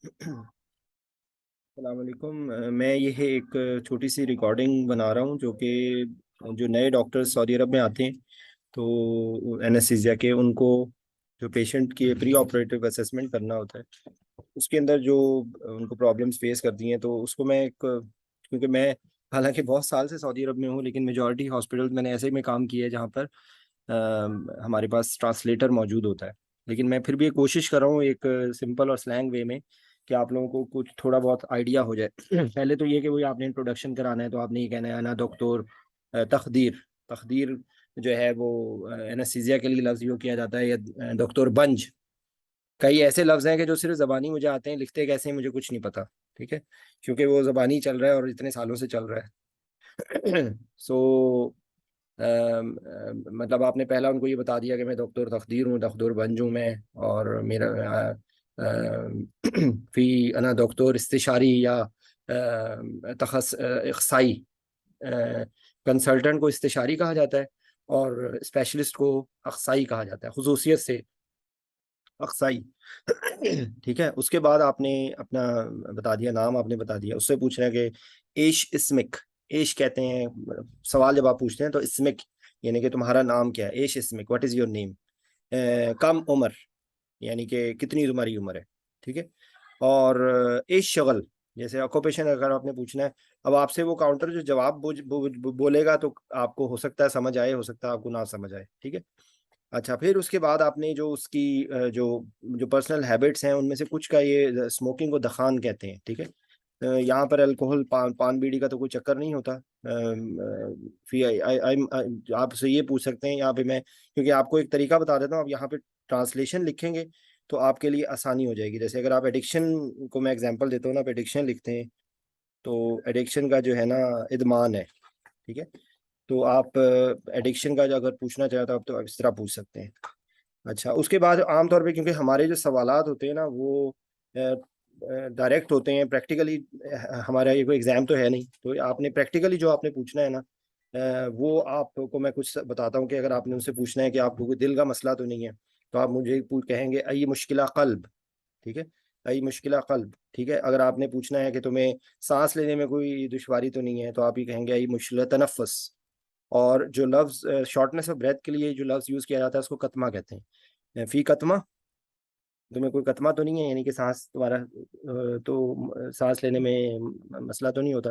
अस्सलाम वालेकुम। मैं ये एक छोटी सी रिकॉर्डिंग बना रहा हूँ जो कि जो नए डॉक्टर्स सऊदी अरब में आते हैं तो एनेस्थीसिया के उनको जो पेशेंट की प्री ऑपरेटिव असेसमेंट करना होता है, उसके अंदर जो उनको प्रॉब्लम्स फेस करती हैं तो उसको मैं एक, क्योंकि मैं हालांकि बहुत साल से सऊदी अरब में हूँ लेकिन मेजॉरिटी हॉस्पिटल मैंने ऐसे में काम किया है जहाँ पर हमारे पास ट्रांसलेटर मौजूद होता है। लेकिन मैं फिर भी एक कोशिश कर रहा हूँ एक सिंपल और स्लैंग वे में कि आप लोगों को कुछ थोड़ा बहुत आइडिया हो जाए। पहले तो ये कि वही आपने इंट्रोडक्शन कराना है तो आपने ये कहना है ना डॉक्टर तकदीर। तकदीर जो है वो एनेस्थीसिया के लिए लफ्ज़ यूँ किया जाता है, या डॉक्टर बंज। कई ऐसे लफ्ज़ हैं कि जो सिर्फ ज़बानी मुझे आते हैं, लिखते कैसे हैं मुझे कुछ नहीं पता। ठीक है, क्योंकि वो ज़बानी चल रहा है और इतने सालों से चल रहा है। सो मतलब आपने पहला उनको ये बता दिया कि मैं डॉक्टर तकदीर हूँ, डॉक्टर बंज हूँ मैं, और मेरा फी अना डॉक्टर इस्तिशारी या तखस इख्साई। कंसल्टेंट को इस्तिशारी कहा जाता है और स्पेशलिस्ट को अक्साई कहा जाता है, खुसूसियत से अक्साई। ठीक है, उसके बाद आपने अपना बता दिया, नाम आपने बता दिया। उससे पूछ रहे हैं कि एश इस्मिक, एश कहते हैं सवाल जब आप पूछते हैं तो इस्मिक यानी कि तुम्हारा नाम क्या है, एश इस्मिक, व्हाट इज योर नेम। कम उम्र यानी कि कितनी तुम्हारी उम्र है। ठीक है, और एश शगल, जैसे ऑक्यूपेशन अगर आपने पूछना है, अब आपसे वो काउंटर जो जवाब बोलेगा तो आपको हो सकता है समझ आए, हो सकता है आपको ना समझ आए। ठीक है, अच्छा, फिर उसके बाद आपने जो उसकी जो जो पर्सनल हैबिट्स हैं उनमें से कुछ का, ये स्मोकिंग को दखान कहते हैं। ठीक है, यहाँ पर अल्कोहल पान बीड़ी का तो कोई चक्कर नहीं होता। फिर आपसे ये पूछ सकते हैं यहाँ पे मैं, क्योंकि आपको एक तरीका बता देता हूँ, आप यहाँ पे ट्रांसलेशन लिखेंगे तो आपके लिए आसानी हो जाएगी। जैसे अगर आप एडिक्शन को, मैं एग्जांपल देता हूँ ना, आप एडिक्शन लिखते हैं तो एडिक्शन का जो है ना इदमान है। ठीक है, तो आप एडिक्शन का जो अगर पूछना चाहे तो आप तो इस तरह पूछ सकते हैं। अच्छा, उसके बाद आमतौर पे क्योंकि हमारे जो सवालात होते हैं ना वो डायरेक्ट होते हैं, प्रैक्टिकली हमारा ये कोई एग्जाम तो है नहीं, तो आपने प्रैक्टिकली जो आपने पूछना है ना, वो आपको मैं कुछ बताता हूँ कि अगर आपने उनसे पूछना है कि आपको कोई दिल का मसला तो नहीं है, तो आप मुझे कहेंगे अई मुश्किला कल्ब। ठीक है, अई मुश्किला कल्ब। ठीक है, अगर आपने पूछना है कि तुम्हें सांस लेने में कोई दुश्वारी तो नहीं है, तो आप ये कहेंगे अई मुश्किल तनफ़ुस। और जो लफ्ज शॉर्टनेस ऑफ ब्रेथ के लिए जो लफ्ज यूज किया जाता है उसको कतमा कहते हैं। फी कतमा, तुम्हें कोई कतमा तो नहीं है, यानी कि सांस तुम्हारा तो सांस लेने में मसला तो नहीं होता।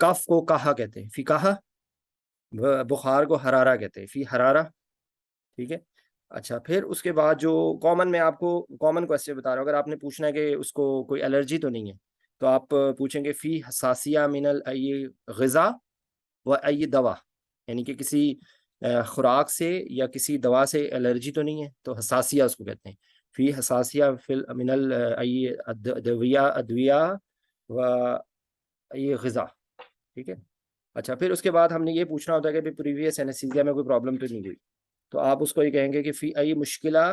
कफ को कहा कहते हैं, फी कहा। बुखार को हरारा कहते हैं, फी हरारा। ठीक है, अच्छा, फिर उसके बाद जो कॉमन, मैं आपको कॉमन क्वेश्चन बता रहा हूँ, अगर आपने पूछना है कि उसको कोई एलर्जी तो नहीं है, तो आप पूछेंगे फी हसासिया मिनल अय ग़िज़ा व अय दवा, यानी कि किसी खुराक से या किसी दवा से एलर्जी तो नहीं है, तो हसासिया उसको कहते हैं। फी हसासिया फिल मिनल अय अदविया अदविया व अय ग़िज़ा। ठीक है, अच्छा, फिर उसके बाद हमने ये पूछना होता है कि प्रीवियस एनेस्थीसिया में कोई प्रॉब्लम तो नहीं हुई, तो आप उसको ये कहेंगे कि फी अय मुश्किला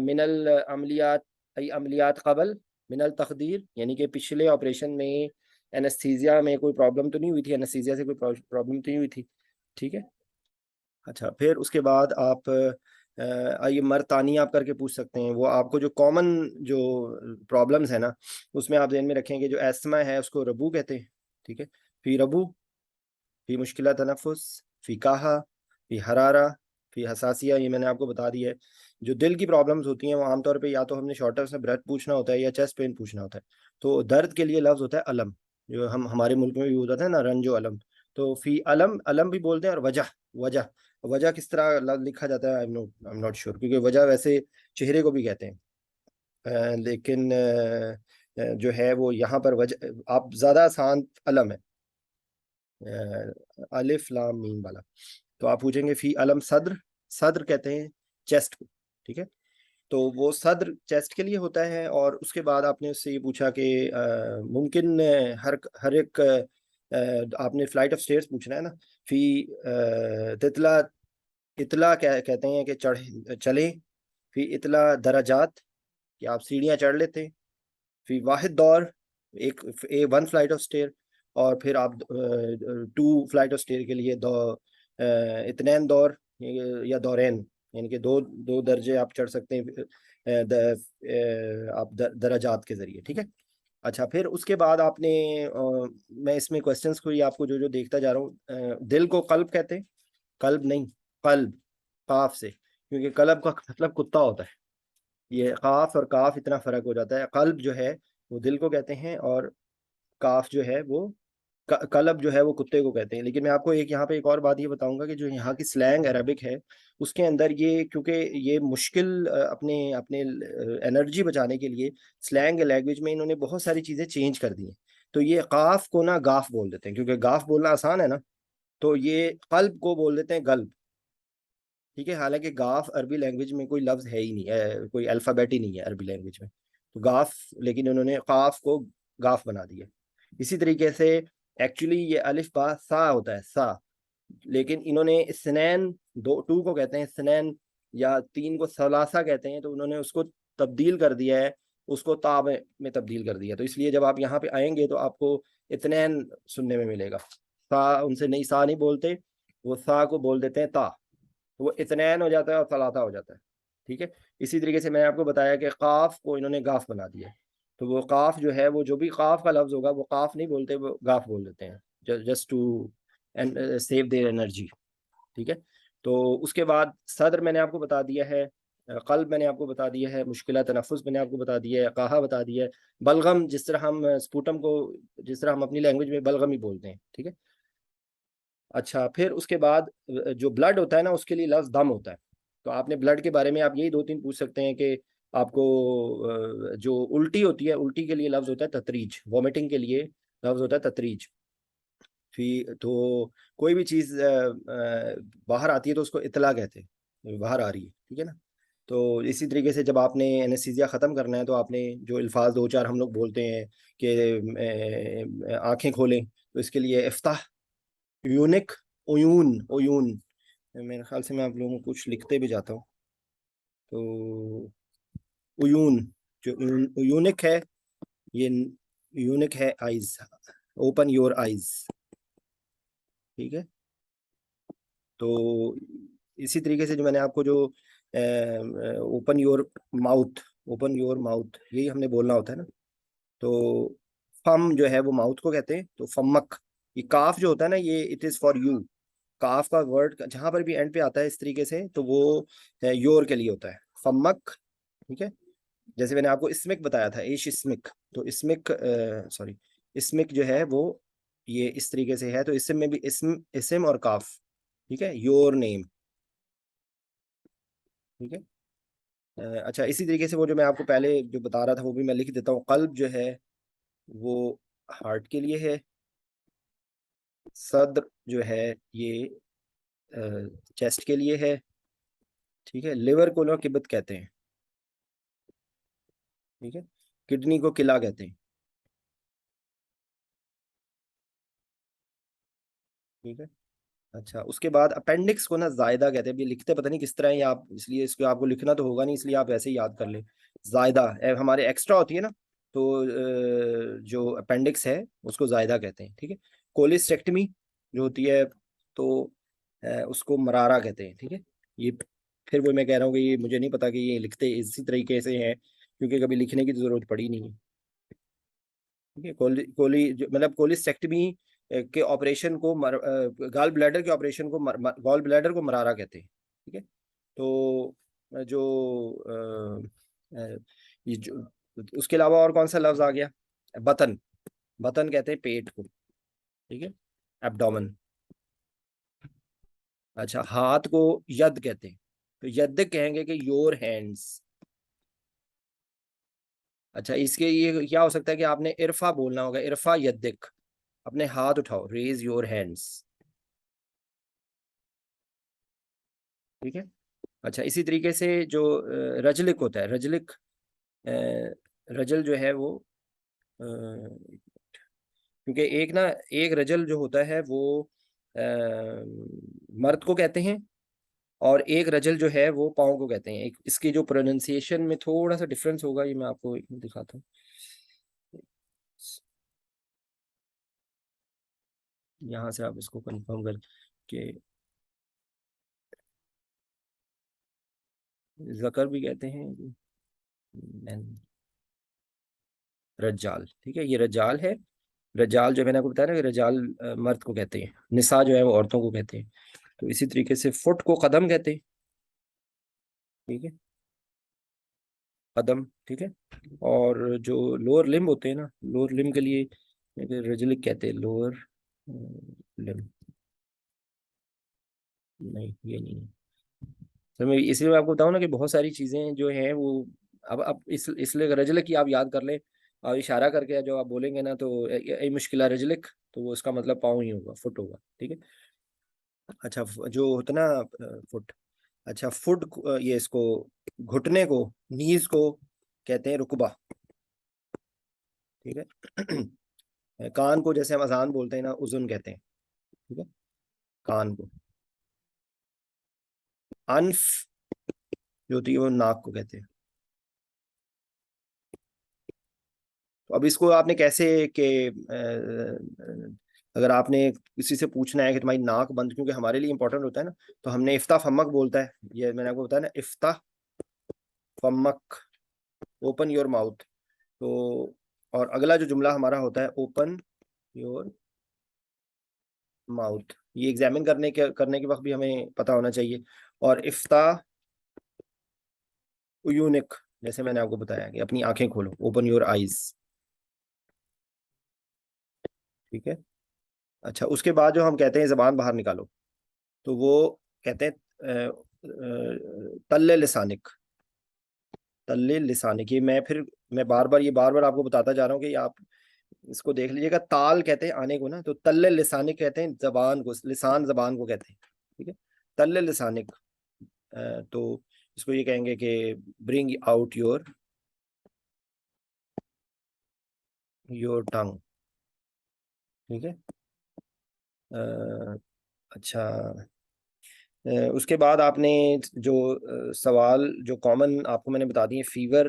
मिनल अमलियात, अय अमलियात कबल मिनल तकदीर, यानी कि पिछले ऑपरेशन में एनेस्थीसिया में कोई प्रॉब्लम तो नहीं हुई थी, एनेस्थीसिया से कोई प्रॉब्लम तो नहीं हुई थी। ठीक है, अच्छा, फिर उसके बाद आप ये मर्तानी आप करके पूछ सकते हैं, वो आपको जो कॉमन जो प्रॉब्लम्स है ना उसमें आप ध्यान में रखेंगे, जो एस्थमा है उसको रबू कहते हैं। ठीक है, फी रबू, फी मुश्किल तनफ़ुस, फी काहा, फी हरारा, फी हसासिया, ये मैंने आपको बता दिया है। जो दिल की प्रॉब्लम्स होती हैं वो आमतौर पे या तो हमने शॉर्टर से ब्रेथ पूछना होता है या चेस्ट पेन पूछना होता है। तो दर्द के लिए लफ्ज़ होता है अलम, जो हम हमारे मुल्क में भी होता है ना, रंजो अलम। तो फी अलम, अलम भी बोलते हैं, और वजह, वजह, वजह किस तरह लिखा जाता है, आई एम नॉट श्योर, क्योंकि वजह वैसे चेहरे को भी कहते हैं। लेकिन जो है वो यहाँ पर वजह, आप ज़्यादा आसान अलम है, अलिफ लाम मीम वाला। तो आप पूछेंगे फी अलम सद्र, सद्र कहते हैं चेस्ट को। ठीक है, तो वो सद्र चेस्ट के लिए होता है। और उसके बाद आपने उससे ये पूछा कि मुमकिन हर हर एक आपने फ्लाइट ऑफ स्टेयर्स पूछना है ना। फी तितला, इतला क्या कहते हैं कि चले। फी इतला दराजात, कि आप सीढ़ियाँ चढ़ लेते हैं। फिर वाहिद दौर, एक वन फ्लाइट ऑफ स्टेयर। और फिर आप टू फ्लाइट ऑफ स्टेयर के लिए दो इतनैन दौर या दौरैन, यानी कि दो दो दर्जे आप चढ़ सकते हैं आप दराजात के जरिए, ठीक है। अच्छा, फिर उसके बाद आपने मैं इसमें क्वेश्चंस को ही आपको जो जो देखता जा रहा हूँ, दिल को कल्ब कहते हैं, कल्ब नहीं, कल्ब, काफ से, क्योंकि कल्ब का मतलब कुत्ता होता है। ये काफ और काफ इतना फर्क हो जाता है। कल्ब जो है वो दिल को कहते हैं, और काफ जो है वो कलब जो है वो कुत्ते को कहते हैं। लेकिन मैं आपको एक यहाँ पे एक और बात ये बताऊंगा कि जो यहाँ की स्लैंग अरबिक है, उसके अंदर ये, क्योंकि ये मुश्किल अपने अपने एनर्जी बचाने के लिए स्लैंग लैंग्वेज में इन्होंने बहुत सारी चीजें चेंज कर दी हैं। तो ये काफ को ना गाफ बोल देते हैं, क्योंकि गाफ बोलना आसान है ना, तो ये कल्ब को बोल देते हैं गल्ब, ठीक है। हालांकि गाफ अरबी लैंग्वेज में कोई लफ्ज है ही नहीं है, कोई अल्फाबेट ही नहीं है अरबी लैंग्वेज में, तो गाफ, लेकिन उन्होंने काफ को गाफ बना दिया। इसी तरीके से एक्चुअली ये अलिफ बा सा होता है, सा, लेकिन इन्होंने स्नैन, दो टू को कहते हैं स्नैन, या तीन को सलासा कहते हैं, तो उन्होंने उसको तब्दील कर दिया है, उसको ता में तब्दील कर दिया। तो इसलिए जब आप यहाँ पे आएंगे तो आपको इतनैन सुनने में मिलेगा। सा उनसे नहीं, सा नहीं बोलते, वो सा को बोल देते हैं ता, तो वो इतनैन हो जाता है और सलासा हो जाता है, ठीक है। इसी तरीके से मैंने आपको बताया कि काफ को इन्होंने गाफ बना दिया है। तो वो काफ जो है, वो जो भी काफ का लफ्ज होगा वो काफ नहीं बोलते, वो गाफ बोल देते हैं, just to and save their energy, ठीक है। तो उसके बाद सदर मैंने आपको बता दिया है, कल्ब मैंने आपको बता दिया है, मुश्किल तनफ़ुस मैंने आपको बता दिया है, कहा बता दिया है, बलगम जिस तरह हम स्पूटम को, जिस तरह हम अपनी लैंग्वेज में बलगम ही बोलते हैं, ठीक है। अच्छा, फिर उसके बाद जो ब्लड होता है ना, उसके लिए लफ्ज दम होता है। तो आपने ब्लड के बारे में आप यही दो तीन पूछ सकते हैं कि आपको जो उल्टी होती है, उल्टी के लिए लफ्ज होता है ततरीज, वॉमिटिंग के लिए लफ्ज होता है ततरीज। फिर तो कोई भी चीज़ बाहर आती है तो उसको इतला कहते हैं, बाहर आ रही है, ठीक है ना। तो इसी तरीके से जब आपने एनेस्थीसिया ख़त्म करना है तो आपने जो अल्फाज दो चार हम लोग बोलते हैं कि आंखें खोलें, तो इसके लिए इफ्ताह, यूनिक, उयून, उयून, मेरे ख्याल से मैं आप लोगों को कुछ लिखते भी जाता हूँ। तो उयून, जो यूनिक है, ये यूनिक है आइज, ओपन योर आइज, ठीक है। तो इसी तरीके से जो मैंने आपको जो open your mouth, open your mouth, यही हमने बोलना होता है ना। तो फम जो है वो माउथ को कहते हैं, तो फमक, ये काफ जो होता है ना, ये इट इज फॉर यू। काफ का वर्ड जहां पर भी एंड पे आता है इस तरीके से, तो वो योर के लिए होता है, फमक, ठीक है। जैसे मैंने आपको इस्मिक बताया था, इश इस्मिक, तो इस्मिक, सॉरी, इस्मिक जो है वो ये इस तरीके से है, तो इसम में भी इस्म, इस्म और काफ, ठीक है, योर नेम, ठीक है। अच्छा, इसी तरीके से वो जो मैं आपको पहले जो बता रहा था वो भी मैं लिख देता हूँ। कल्ब जो है वो हार्ट के लिए है, सद्र जो है ये चेस्ट के लिए है, ठीक है। लिवर को ना किबत कहते हैं, ठीक है। किडनी को किला कहते हैं, ठीक है। अच्छा, उसके बाद अपेंडिक्स को ना जायदा कहते हैं। अभी लिखते पता नहीं किस तरह है, आप इसलिए इसको आपको लिखना तो होगा नहीं, इसलिए आप ऐसे ही याद कर लें। जायदा हमारे एक्स्ट्रा होती है ना, तो जो अपेंडिक्स है उसको जायदा कहते हैं, ठीक है। कोलिस्टेक्टमी जो होती है, तो उसको मरारा कहते हैं, ठीक है। ये फिर वो मैं कह रहा हूँ कि ये मुझे नहीं पता कि ये लिखते इसी तरीके से हैं, क्योंकि कभी लिखने की तो जरूरत पड़ी नहीं है, ठीक है। मतलब कोलिस्टेक्टमी के ऑपरेशन को गॉल ब्लैडर के ऑपरेशन को गॉल ब्लैडर को मरारा कहते हैं, ठीक है। तो जो ये जो उसके अलावा और कौन सा लफ्ज आ गया, बतन, बतन कहते हैं पेट को, ठीक है, एब्डोमेन। अच्छा, हाथ को यद कहते हैं, तो यद कहेंगे कि योर हैंड्स। अच्छा, इसके ये क्या हो सकता है कि आपने इरफा बोलना होगा, इरफा यदिक, अपने हाथ उठाओ, रेज योर हैंड्स, ठीक है। अच्छा, इसी तरीके से जो रजलिक होता है, रजलिक, रजल जो है वो क्योंकि एक ना, एक रजल जो होता है वो मर्द को कहते हैं, और एक रजल जो है वो पाँव को कहते हैं। एक इसकी जो प्रोनाउंसिएशन में थोड़ा सा डिफरेंस होगा, ये मैं आपको दिखाता हूँ। यहाँ से आप इसको कंफर्म कर के, ज़कर भी कहते हैं, रज्जाल। ठीक है, ये रज्जाल है। रज्जाल जो मैंने आपको बताया ना कि रज्जाल मर्द को कहते हैं, निसा जो है वो औरतों को कहते हैं। तो इसी तरीके से फुट को कदम कहते हैं। ठीक है, कदम। ठीक है, और जो लोअर लिम्ब होते हैं ना, लोअर लिम्ब के लिए रजलिक कहते हैं, लोअर लिम्ब। नहीं, ये नहीं है। तो मैं इसलिए मैं आपको बताऊं ना कि बहुत सारी चीजें जो हैं वो, अब इसलिए रजलिक की आप याद कर लें, और इशारा करके जो आप बोलेंगे ना तो ए मुश्किल रजलिक, तो वो उसका मतलब पाँव ही होगा, फुट होगा। ठीक है। अच्छा, जो होता ना फुट। अच्छा, ये इसको घुटने को, नीज को कहते हैं रुकबा। ठीक है। कान को जैसे हम अजान बोलते हैं ना, उजुन कहते हैं। ठीक है, कान को। अनफ जो होती है वो नाक को कहते हैं। तो अब इसको आपने कैसे कि अगर आपने किसी से पूछना है कि तुम्हारी नाक बंद, क्योंकि हमारे लिए इंपॉर्टेंट होता है ना, तो हमने इफ्ता फमक बोलता है, ये मैंने आपको बताया ना, इफ्ता फमक, ओपन योर माउथ। तो और अगला जो जुमला हमारा होता है, ओपन योर माउथ, ये एग्जामिन करने के वक्त भी हमें पता होना चाहिए। और इफ्ता यूनिक, जैसे मैंने आपको बताया कि अपनी आंखें खोलो, ओपन योर आईज। ठीक है। अच्छा, उसके बाद जो हम कहते हैं जबान बाहर निकालो, तो वो कहते हैं तल्ले लिसानिक। तल्ले लिसानिक, ये मैं बार बार आपको बताता जा रहा हूँ कि आप इसको देख लीजिएगा। ताल कहते हैं आने को ना, तो तल्ले लिसानिक कहते हैं जबान को, लिसान जबान को कहते हैं। ठीक है, तल्ले लिसानिक। तो इसको ये कहेंगे कि ब्रिंग आउट योर टंग। ठीक है। अच्छा, उसके बाद आपने जो सवाल जो कॉमन आपको मैंने बता दिए, फीवर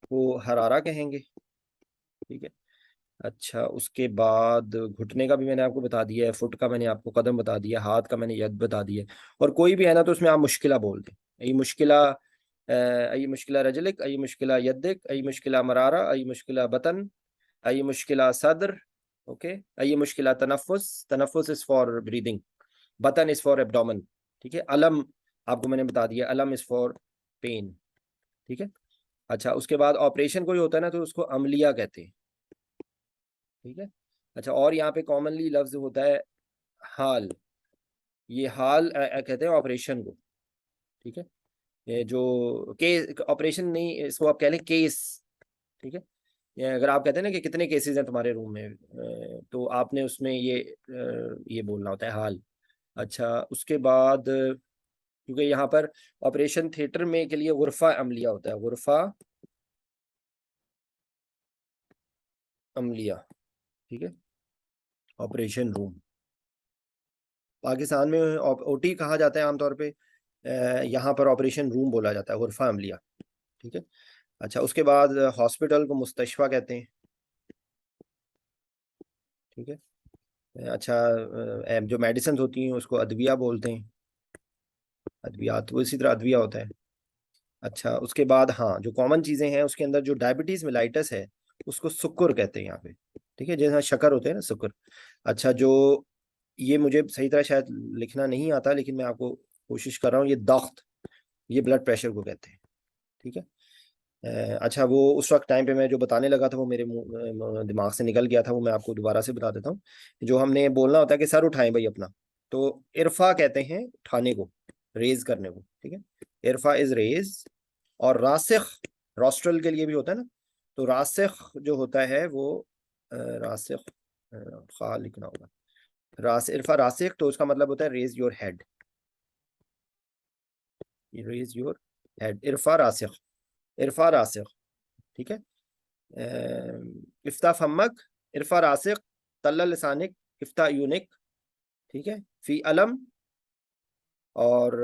को हरारा कहेंगे। ठीक है। अच्छा, उसके बाद घुटने का भी मैंने आपको बता दिया है, फुट का मैंने आपको कदम बता दिया, हाथ का मैंने यद बता दिया। और कोई भी है ना तो उसमें आप मुश्किला बोल दें। अई मुश्किला रजलिक, अई मुश्किला यदिक, अई मुश्किला मरारा, अई मुश्किला बतन, अई मुश्किला सदर। ओके। अई मुश्किला तनफुस, तनफुस इज फॉर ब्रीदिंग, बतन इज फॉर एब्डोमेन। ठीक है। अलम आपको मैंने बता दिया, अलम इज फॉर पेन। ठीक है। अच्छा, उसके बाद ऑपरेशन कोई होता है ना तो उसको अमलिया कहते हैं। ठीक है। अच्छा, और यहाँ पे कॉमनली लफ्ज होता है हाल। ये हाल कहते हैं ऑपरेशन को। ठीक है। ये जो केस ऑपरेशन नहीं, इसको आप कह लें केस। ठीक है। ये अगर आप कहते हैं ना कि कितने केसेस हैं तुम्हारे रूम में, तो आपने उसमें ये बोलना होता है हाल। अच्छा, उसके बाद क्योंकि यहाँ पर ऑपरेशन थिएटर में के लिए गुरफा अमलिया होता है, गुरफा अमलिया। ठीक है, ऑपरेशन रूम। पाकिस्तान में ओटी कहा जाता है आमतौर पे, यहाँ पर ऑपरेशन रूम बोला जाता है, गुरफा अमलिया। ठीक है। अच्छा, उसके बाद हॉस्पिटल को मुस्तशफा कहते हैं। ठीक है। अच्छा, जो मेडिसिन होती हैं उसको अद्विया बोलते हैं, अद्वियात, वो इसी तरह अद्विया होता है। अच्छा, उसके बाद हाँ, जो कॉमन चीज़ें हैं उसके अंदर जो डायबिटीज़ मेलाइटस है उसको सुक्र कहते हैं यहाँ पे। ठीक है, जैसा शक्कर होते हैं ना, सुक्र। अच्छा, जो ये मुझे सही तरह शायद लिखना नहीं आता, लेकिन मैं आपको कोशिश कर रहा हूँ, ये दख्त, ये ब्लड प्रेशर को कहते हैं। ठीक है। अच्छा, वो उस वक्त टाइम पे मैं जो बताने लगा था वो मेरे दिमाग से निकल गया था, वो मैं आपको दोबारा से बता देता हूँ। जो हमने बोलना होता है कि सर उठाएं भाई अपना, तो इरफा कहते हैं उठाने को, रेज करने को। ठीक है, इरफा इज रेज। और रासिख, रॉस्ट्रल के लिए भी होता है ना, तो रासिख जो होता है वो रासिख, खा लिखना होगा, इरफा रासिख, तो उसका मतलब होता है raise your head, raise your head, इरफा रासिख, इरफा रासिख। ठीक है। इफ्ता फमक, इरफा रासिक, तल्ला लिसानिक, इफ्ता यूनिक। ठीक है, फी अलम। और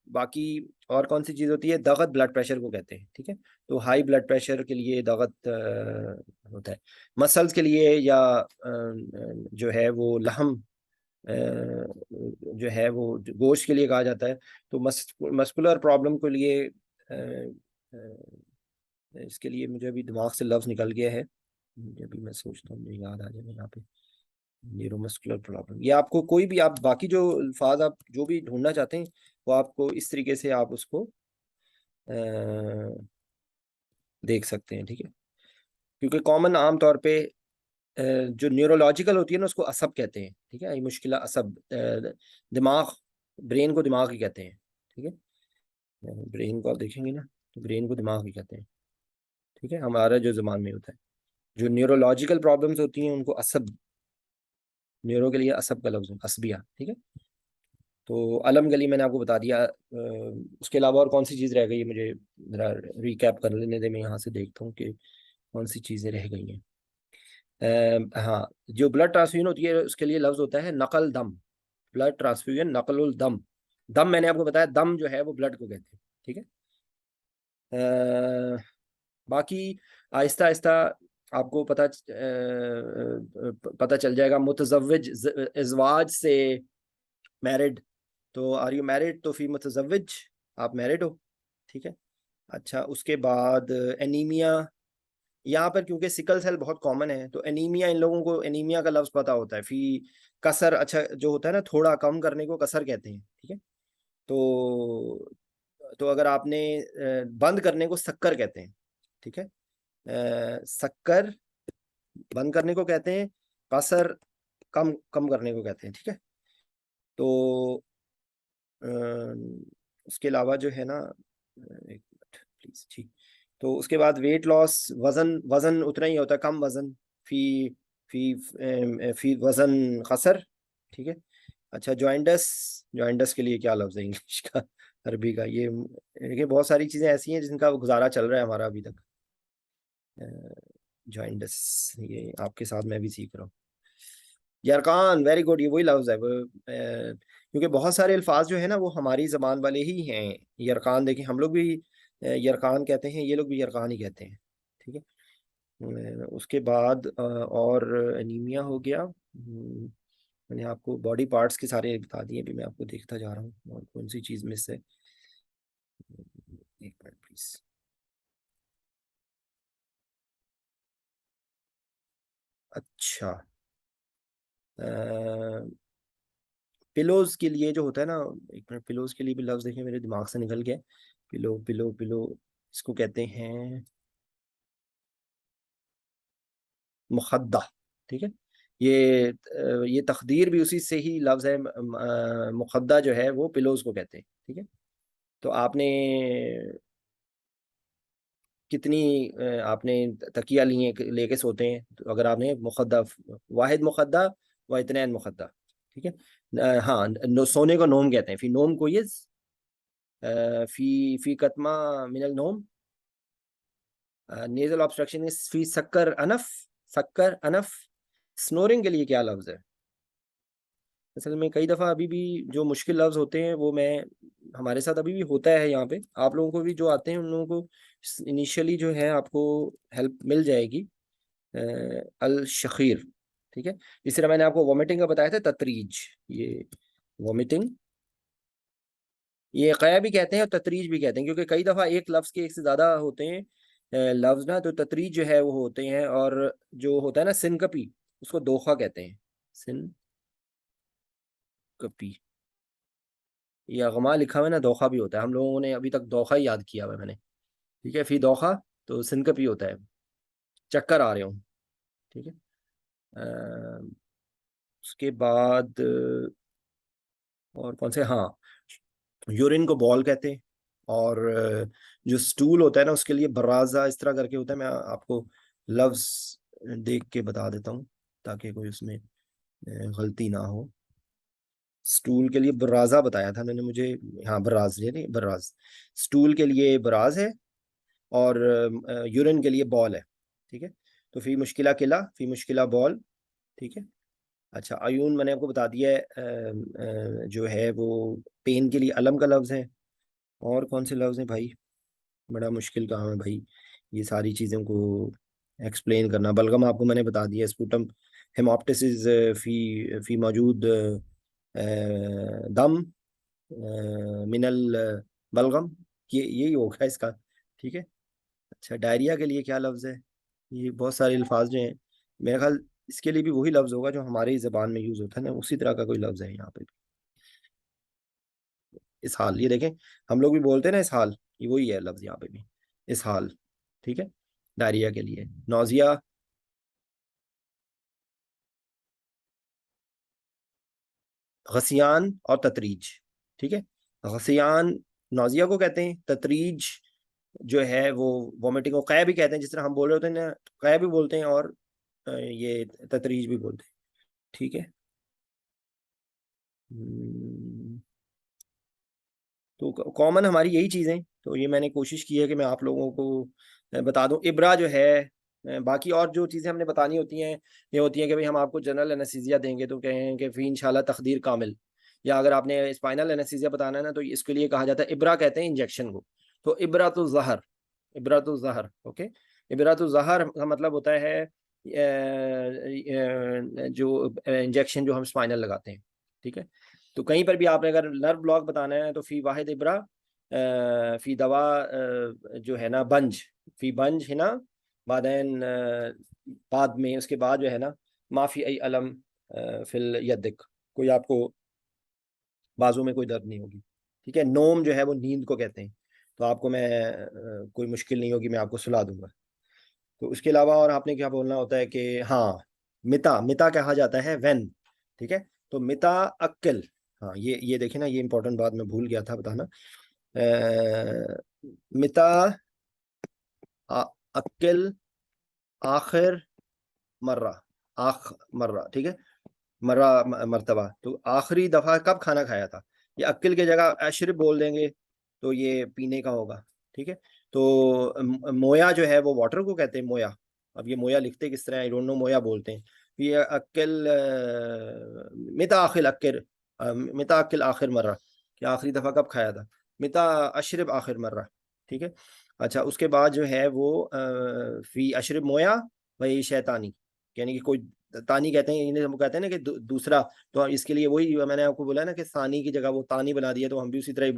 बाकी और कौन सी चीज़ होती है, दगत ब्लड प्रेशर को कहते हैं। ठीक है, तो हाई ब्लड प्रेशर के लिए दगत होता है। मसल्स के लिए या जो है वो लहम जो है वो गोश्त के लिए कहा जाता है। तो मस्कुलर प्रॉब्लम के लिए इसके लिए मुझे अभी दिमाग से लफ्ज निकल गया है, मुझे अभी मैं सोचता हूँ मुझे याद आ जाएगा यहाँ पे। न्यूरोमस्कुलर प्रॉब्लम, ये आपको कोई भी, आप बाकी जो अल्फाज आप जो भी ढूंढना चाहते हैं वो आपको इस तरीके से आप उसको अ, देख सकते हैं, ठीक है। क्योंकि कॉमन आम तौर पे जो न्यूरोलॉजिकल होती है ना उसको असब कहते हैं, ठीक है। ये मुश्किल असब, दिमाग, ब्रेन को दिमाग ही कहते हैं, ठीक है। ब्रेन को आप देखेंगे ना तो ब्रेन को दिमाग ही कहते हैं, ठीक है, हमारा जो जबान में होता है। जो न्यूरोलॉजिकल प्रॉब्लम्स होती हैं उनको असब, न्यूरो के लिए असब का लफ्ज है, असबिया, ठीक है। तो अलम गली मैंने आपको बता दिया। उसके अलावा और कौन सी चीज़ रह गई है, मुझे जरा रिकैप कर लेने दे, मैं यहाँ से देखता हूँ कि कौन सी चीज़ें रह गई हैं। हाँ, जो ब्लड ट्रांसफ्यूजन होती है उसके लिए लफ्ज होता है नकल दम। ब्लड ट्रांसफ्यूजन, नकलुल दम। दम मैंने आपको बताया, दम जो है वो ब्लड को कहते हैं, ठीक है। बाकी आहिस्ता आहिस्ता आपको पता चल जाएगा। मुतज़व्विज, इज़वाज से मैरिड, तो आर यू मैरिड, तो फी मुतज़व्विज, आप मैरिड हो, ठीक है। अच्छा, उसके बाद एनीमिया, यहाँ पर क्योंकि सिकल सेल बहुत कॉमन है तो एनीमिया, इन लोगों को एनीमिया का लफ्ज पता होता है। फी कसर, अच्छा जो होता है ना थोड़ा कम करने को कसर कहते हैं, ठीक है। तो अगर आपने बंद करने को शक्कर कहते हैं, ठीक है। शक्कर बंद करने को कहते हैं, कसर कम कम करने को कहते हैं, ठीक है। तो अ, उसके अलावा जो है ना, एक मिनट प्लीज, ठीक। तो उसके बाद वेट लॉस, वजन, वजन उतना ही होता है, कम वजन, फी फी फी वजन खसर, ठीक है। अच्छा, जॉइंडस, जॉइंडस के लिए क्या लफ्ज है इंग्लिश का, अरबी का, ये बहुत सारी चीजें ऐसी हैं जिनका गुजारा चल रहा है हमारा अभी तक। जॉइंडस, ये आपके साथ मैं भी सीख रहा हूँ। यरकान, वेरी गुड, ये वही लफ्ज है वो, क्योंकि बहुत सारे अल्फाज जो है ना वो हमारी जबान वाले ही हैं। यरकान देखिए, हम लोग भी यरकान कहते हैं, ये लोग भी यरकान ही कहते हैं, ठीक है। उसके बाद और एनीमिया हो गया। मैंने आपको बॉडी पार्ट्स के सारे बता दिए, अभी मैं आपको देखता जा रहा हूँ और कौन सी चीज़ में से। एक मिनट प्लीज। अच्छा, पिलोज के लिए जो होता है ना, एक मिनट, पिलोज के लिए भी लफ्ज देखें, मेरे दिमाग से निकल गया। पिलो पिलो पिलो, इसको कहते हैं मुखद्दा, ठीक है। ये तकदीर भी उसी से ही लफ्ज है, मुखद्दा जो है वो पिलोज को कहते हैं, ठीक है। तो आपने कितनी आपने तकिया लिए लेके सोते हैं, तो अगर आपने मुखद्दा, वाहिद मुखद्दा व इतनैन मुखद्दा, ठीक है। हाँ, सोने को नोम कहते हैं, फी नोम को ये फी फी कतमा मिनल नोम। नेजल ऑब्स्ट्रक्शन इज फी शक्कर अनफ, शक्कर अनफ। स्नोरिंग के लिए क्या लफ्ज है? असल में कई दफ़ा अभी भी जो मुश्किल लफ्ज होते हैं वो मैं, हमारे साथ अभी भी होता है यहाँ पे, आप लोगों को भी जो आते हैं उन लोगों को इनिशियली जो है आपको हेल्प मिल जाएगी। अल शखीर, ठीक है। इस तरह मैंने आपको वॉमिटिंग का बताया था, ततरीज, ये वॉमिटिंग, ये कया भी कहते हैं और ततरीज भी कहते हैं, क्योंकि कई दफ़ा एक लफ्ज़ के एक से ज़्यादा होते हैं लफ्ज़ ना, तो ततरीज जो है वो होते हैं। और जो होता है ना सिनकपी, उसको दोखा कहते हैं, सिनकपी, या गमा लिखा हुआ है ना, दोखा भी होता है, हम लोगों ने अभी तक दोखा ही याद किया हुआ है मैंने, ठीक है। फी दोखा, तो सिनकपी होता है, चक्कर आ रहे हो, ठीक है। उसके बाद और कौन से, हाँ, यूरिन को बॉल कहते हैं। और जो स्टूल होता है ना उसके लिए बराजा, इस तरह करके होता है। मैं आपको लफ्ज देख के बता देता हूँ ताकि कोई उसमें गलती ना हो। स्टूल के लिए बराजा बताया था मैंने, मुझे, हाँ बराज, ये नहीं बराज, स्टूल के लिए बराज है, और यूरिन के लिए बॉल है, ठीक है। तो फी मुश्किला किला, फी मुश्किला बॉल, ठीक है। अच्छा, अयून मैंने आपको बता दिया है, जो है वो पेन के लिए अलम का लफ्ज है। और कौन से लफ्ज हैं भाई, बड़ा मुश्किल काम है भाई ये सारी चीज़ों को एक्सप्लेन करना। बलगम आपको मैंने बता दिया, स्पूटम हेमोप्टिसिस फी फी मौजूद दम, मिनल बलगम, ये यही होगा इसका। ठीक है। अच्छा, डायरिया के लिए क्या लफ्ज़ है? ये बहुत सारे अल्फाज जो हैं, मेरा ख्याल इसके लिए भी वही लफ्ज़ होगा जो हमारी ज़बान में यूज़ होता है ना, उसी तरह का कोई लफ्ज़ है यहाँ पे। इसहाल, ये देखें, हम लोग भी बोलते हैं ना इसहाल, ये वही है लफ्ज़ यहाँ पे भी, इसहाल। ठीक है। डायरिया के लिए नौजिया, गसियान और ततरीज। ठीक है। गसियान नौजिया को कहते हैं, ततरीज जो है वो वॉमिटिंग को कै भी कहते हैं, जिस तरह हम बोल रहे होते हैं ना, कै भी बोलते हैं और ये ततरीज भी बोलते हैं। ठीक है। हम्म, तो कॉमन हमारी यही चीज़ें, तो ये मैंने कोशिश की है कि मैं आप लोगों को बता दूं। इब्रा जो है, बाकी और जो चीज़ें हमने बतानी होती हैं, ये होती हैं कि भाई हम आपको जनरल एनेस्थीसिया देंगे तो कहें कि फ़ी इंशाल्लाह तकदीर कामिल, या अगर आपने स्पाइनल एनेस्थीसिया बताना है ना, तो इसके लिए कहा जाता है इब्रा, कहते हैं इंजेक्शन को। तो इब्रा तो ज़हर, इब्रा तो ज़हर, ओके। इब्रा तो ज़हर का मतलब होता है जो इंजेक्शन जो हम स्पाइनल लगाते हैं। ठीक है। तो कहीं पर भी आपने अगर नर्व ब्लॉक बताना है तो फ़ी वाहिद इब्रा, फ़ी दवा, जो है ना बंज, फ़ी बंज है ना, बादैन बाद में उसके बाद जो है ना, माफ़ी आई अलम फिल यदिक, कोई आपको बाजू में कोई दर्द नहीं होगी। ठीक है। नोम जो है वो नींद को कहते हैं, तो आपको मैं कोई मुश्किल नहीं होगी, मैं आपको सुला दूंगा। तो उसके अलावा और आपने क्या बोलना होता है कि हाँ, मिता, मिता कहा जाता है वेन। ठीक है। तो मिता अक्ल, हाँ ये देखें ना, ये इंपॉर्टेंट बात मैं भूल गया था बताना। मिता अक्ल आखिर मर्रा, आख मर्रा, ठीक है, मर्रा मर्तबा, तो आखिरी दफा कब खाना खाया था। ये अक्ल की जगह अशरब बोल देंगे तो ये पीने का होगा। ठीक है। तो मोया जो है वो वाटर को कहते हैं, मोया। अब ये मोया लिखते किस तरह, आई डोंट नो, मोया बोलते हैं। ये अक्ल, मिता आखिर अक्र, मिता अक्ल आखिर मर्रा, कि आखिरी दफा कब खाया था। मिता अशरब आखिर मर्रा। ठीक है। अच्छा, उसके बाद जो है वो फी अशरब मोया वही शैतानी, यानी कि कोई तानी कहते हैं, इन्हें हम कहते हैं ना कि दूसरा। तो इसके लिए वही मैंने आपको बोला ना कि सानी की जगह वो तानी बना दिया, तो हम भी उसी तरह ही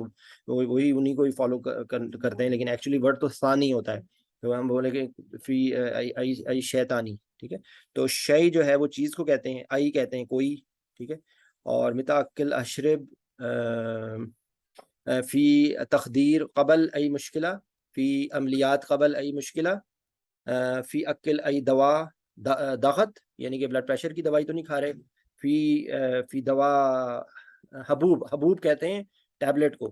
वही उन्हीं को ही फॉलो करते हैं, लेकिन एक्चुअली वर्ड तो सानी होता है। तो हम बोले कि फी आई आई आई शैतानी। ठीक है। तो शय जो है वो चीज़ को कहते हैं, आई कहते हैं कोई। ठीक है। और मिताकिल अशरब, फी तकदीर कबल आई मुश्किला, फी अमलियात कबल आई मुश्किला, फी अक्ल आई दवा दगत, यानी कि ब्लड प्रेशर की दवाई तो नहीं खा रहे। फी दवा हबूब, हबूब कहते हैं टैबलेट को।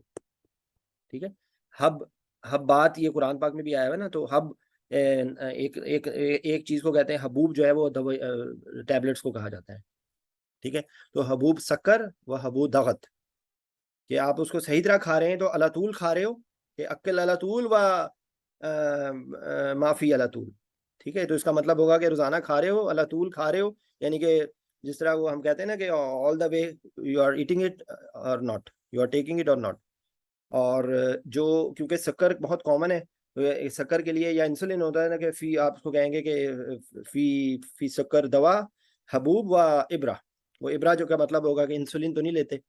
ठीक है। हब, हब बात ये कुरान पाक में भी आया हुआ है ना, तो हब एक एक एक चीज को कहते हैं हबूब, जो है वो दवाई टैबलेट्स को कहा जाता है। ठीक है। तो हबूब शक्कर व हबूब दगत, कि आप उसको सही तरह खा रहे हैं तो अलातूल खा रहे हो, कि अक्ल अलातूल व माफी अलातूल। ठीक है। तो इसका मतलब होगा कि रोजाना खा रहे हो, अलातूल खा रहे हो, यानी कि जिस तरह वो हम कहते हैं ना कि all the way you are eating it or not, you are taking it or not. और जो, क्योंकि शक्कर बहुत कॉमन है, तो शक्कर के लिए या इंसुलिन होता है ना, कि फी आप उसको कहेंगे कि फी फी शक्कर दवा हबूब व इब्रा, वो इब्रा जो का मतलब होगा कि इंसुलिन तो नहीं लेते।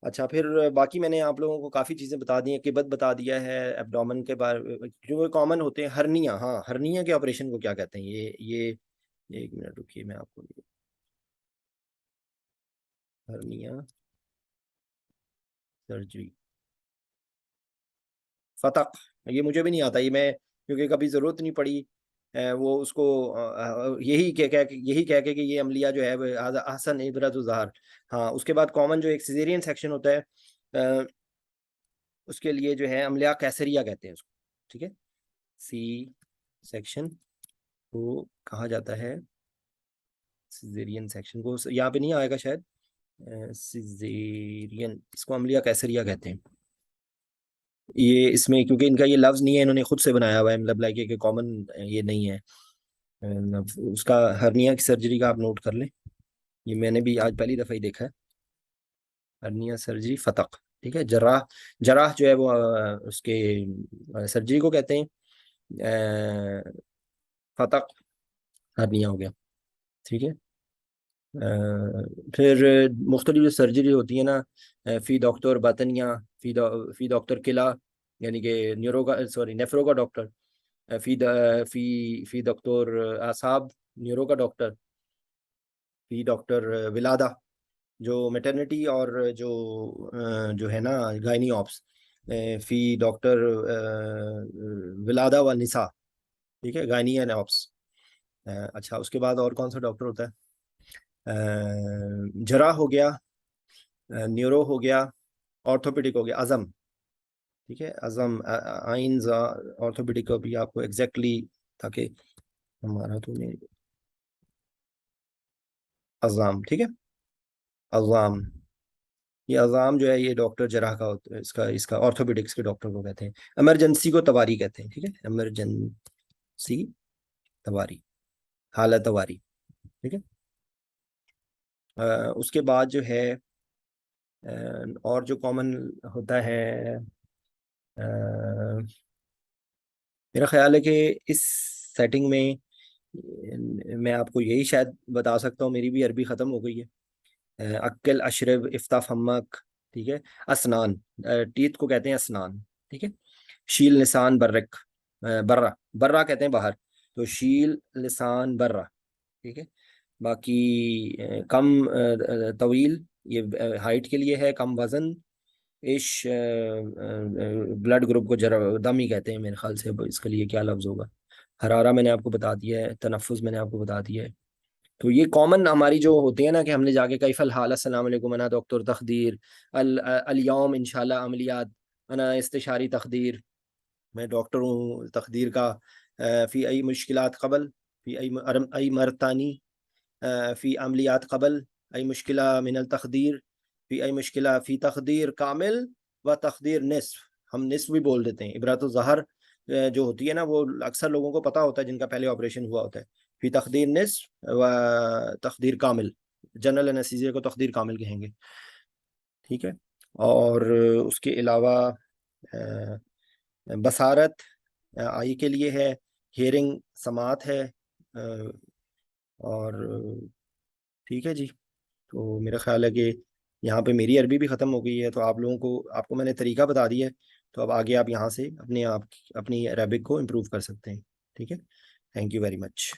अच्छा, फिर बाकी मैंने आप लोगों को काफ़ी चीज़ें बता दी हैं, किबत बता दिया है, एब्डोमेन के बारे जो कॉमन होते हैं, हर्निया, हाँ हर्निया के ऑपरेशन को क्या कहते हैं, ये एक मिनट रुकिए, मैं आपको, हर्निया सर्जरी, फतक, ये मुझे भी नहीं आता, ये मैं क्योंकि कभी ज़रूरत नहीं पड़ी। वो उसको यही कह के कि ये अमलिया जो है वो हसन इबरत ज़हर। हाँ, उसके बाद कॉमन जो एक सिजेरियन सेक्शन होता है, अ, उसके लिए जो है अमलिया कैसरिया कहते हैं उसको। ठीक है। सी सेक्शन को कहा जाता है, सिजेरियन सेक्शन को यहाँ पे नहीं आएगा शायद, सिजेरियन, इसको अमलिया कैसरिया कहते हैं। ये इसमें क्योंकि इनका ये लफ्ज नहीं है, इन्होंने खुद से बनाया हुआ है, मतलब लाइक कि कॉमन ये नहीं है। उसका हर्निया की सर्जरी का आप नोट कर लें, ये मैंने भी आज पहली दफ़ा ही देखा है, हर्निया सर्जरी फतक। ठीक है। जराह, जराह जो है वो उसके सर्जरी को कहते हैं, फतक हर्निया हो गया। ठीक है। फिर मुख्तलिफ जो सर्जरी होती है ना, फ़ी डॉक्टर बातनिया, फ़ी डॉक्टर किला, यानी कि न्यूरो का, सॉरी नेफ्रो का डॉक्टर, फ़ी डॉक्टर आसाब, न्यूरो का डॉक्टर, फ़ी डॉक्टर विलादा, जो मैटरनिटी और जो है ना गायनी ऑप्स, फ़ी डॉक्टर विलादा व निसा, ठीक है, गायनी एंड ऑप्स। अच्छा, उसके बाद और कौन सा डॉक्टर होता है? जरा हो गया, न्यूरो हो गया, ऑर्थोपेडिक हो गया, अज़म, ठीक है, अज़म, आइंस ऑर्थोपेडिक को भी आपको एग्जैक्टली, ताकि हमारा तो नहीं, अज़ाम, ठीक है, अज़ाम, ये अज़ाम जो है ये डॉक्टर जराह का होता है, इसका इसका ऑर्थोपेडिक्स के डॉक्टर को कहते हैं। इमरजेंसी को तवारी कहते हैं, ठीक है, इमरजेंसी तवारी, हालत तवारी, ठीक है। उसके बाद जो है और जो कॉमन होता है, अ, मेरा ख्याल है कि इस सेटिंग में मैं आपको यही शायद बता सकता हूँ, मेरी भी अरबी ख़त्म हो गई है। अक्ल, अशरब, इफ्ता फम्मक, ठीक है, असनान, टीथ को कहते हैं असनान, ठीक है। शील, लिसान, बर्रक, बर्रा, बर्रा कहते हैं बाहर, तो शील, लिसान, बर्रा, ठीक है। बाकी कम तवील, ये हाइट के लिए है, कम वजन, इश ब्लड ग्रुप को जरा दम ही कहते हैं मेरे ख्याल से, अब इसके लिए क्या लफ्ज़ होगा। हरारा मैंने आपको बता दिया है, तनफ़ुस मैंने आपको बता दिया है। तो ये कॉमन हमारी जो होती है ना, कि हमने जाके कैफल हाल, अस्सलाम वालेकुम, अना डॉक्टर तकदीर, अल यौम इंशाल्लाह अमलियात, अना इस्तिशारी तकदीर, मैं डॉक्टर हूँ तकदीर का, फ़ी आई मुश्किलात क़बल, फ़ी आई मरतानी, फ़ी अमलियात क़बल, आई मुश्किला मिनल तकदीर, फ़ी आई मुश्किला फ़ी तकदीर कामिल व तकदीर निस्फ, हम निस्फ भी बोल देते हैं। इबरात ज़हर जो होती है ना, वो अक्सर लोगों को पता होता है जिनका पहले ऑपरेशन हुआ होता है। फ़ी तकदीर निस्फ व तकदीर कामिल, जनरल एनेस्थीसिया को तकदीर कामिल कहेंगे, ठीक है। और उसके अलावा बसारत आई के लिए है, हियरिंग समात है, और ठीक है जी। तो मेरा ख्याल है कि यहाँ पे मेरी अरबी भी ख़त्म हो गई है, तो आप लोगों को, आपको मैंने तरीका बता दिया है, तो अब आगे आप यहाँ से अपने आप अपनी अरबिक को इम्प्रूव कर सकते हैं, ठीक है। Thank you very much.